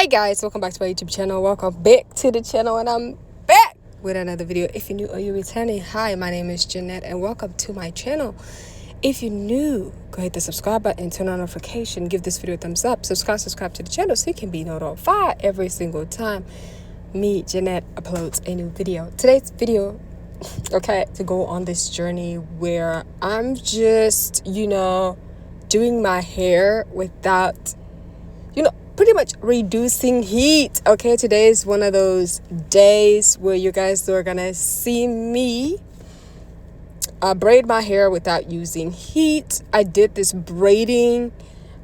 guys, welcome back to my YouTube channel. Welcome back to the channel, and I'm back with another video. If you're new or you're returning, hi, my name is Jeanette and welcome to my channel. If you're new, go hit the subscribe button, turn on notification, give this video a thumbs up, subscribe to the channel so you can be notified every single time me, Jeanette, uploads a new video. Today's video, okay, to go on this journey where I'm just, doing my hair without, pretty much reducing heat. Okay, today is one of those days where you guys are gonna see me braid my hair without using heat. I did this braiding,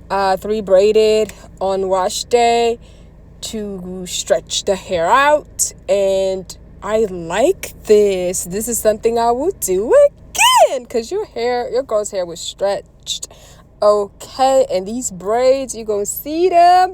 3 braided on wash day to stretch the hair out, and I like this. This is something I will do again because your girl's hair was stretched. Okay, and these braids, you gonna see them.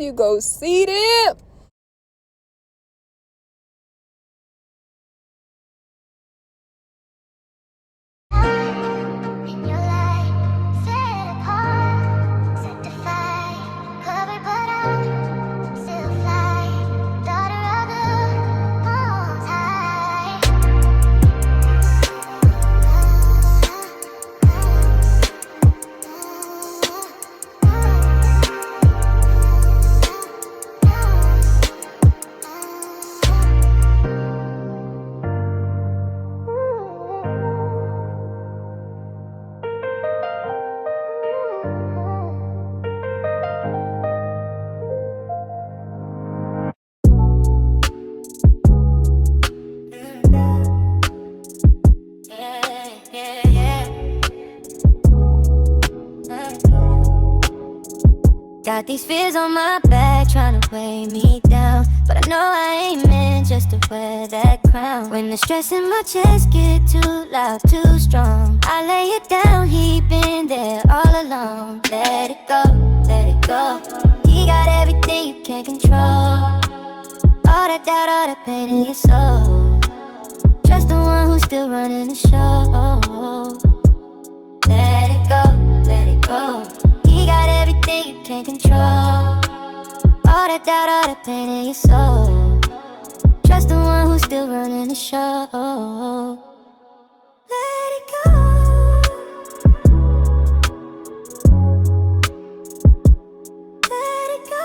Got these fears on my back trying to weigh me down, but I know I ain't meant just to wear that crown. When the stress in my chest get too loud, too strong, I lay it down, he been there all along. Let it go, let it go. He got everything you can't control. All that doubt, all that pain in your soul. Trust the one who's still running the show. Let it go, let it go. He got everything you can't control. All that doubt, all that pain in your soul. Trust the one who's still running the show. Let it go. Let it go.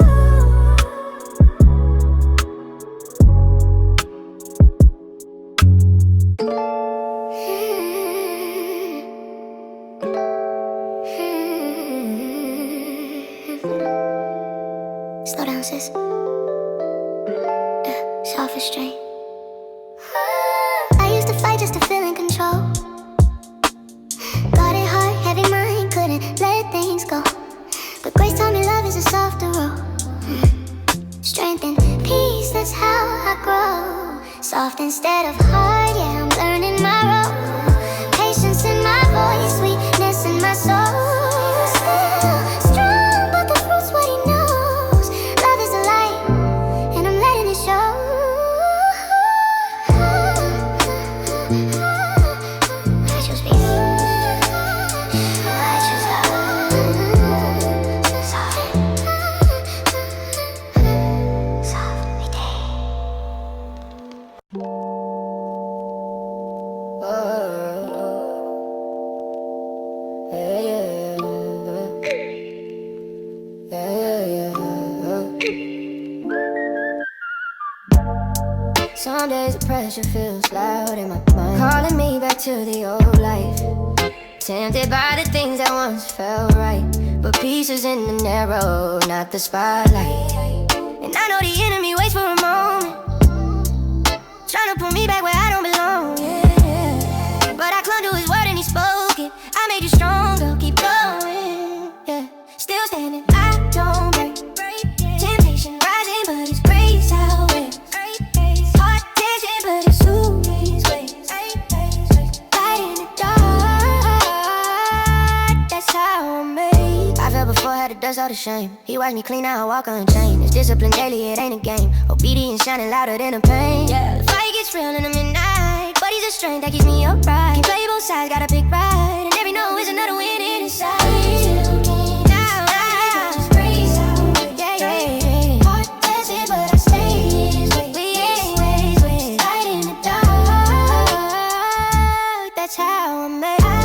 Slow down, sis. Self-restraint. I used to fight just to feel in control. Got it hard, heavy mind, couldn't let things go. But grace taught me love is a softer road. Strength and peace, that's how I grow. Soft instead of hard, yeah, I'm learning my role. Patience in my voice, sweetness in my soul. Some days the pressure feels loud in my mind, calling me back to the old life. Tempted by the things that once felt right, but pieces in the narrow, not the spotlight. And I know the enemy waits for a moment, trying to pull me back where I don't belong, yeah. But I clung to his word and he spoke it. I made you stronger, keep going, yeah. Still standing, I don't break. Temptation rising, but it's grace out there. Heart tension, but it's who is ways. Light in the dark, that's how I'm made. I fell before, had to dust all the shame. He watched me clean, now I walk unchained. It's discipline daily, it ain't a game. Obedience shining louder than the pain, yeah. The fight gets real in the midnight, but he's a strength that keeps me upright. Can't play both sides, gotta pick right, and every no is another win inside. Now, yeah, yeah. Heart dancing, but that's how I made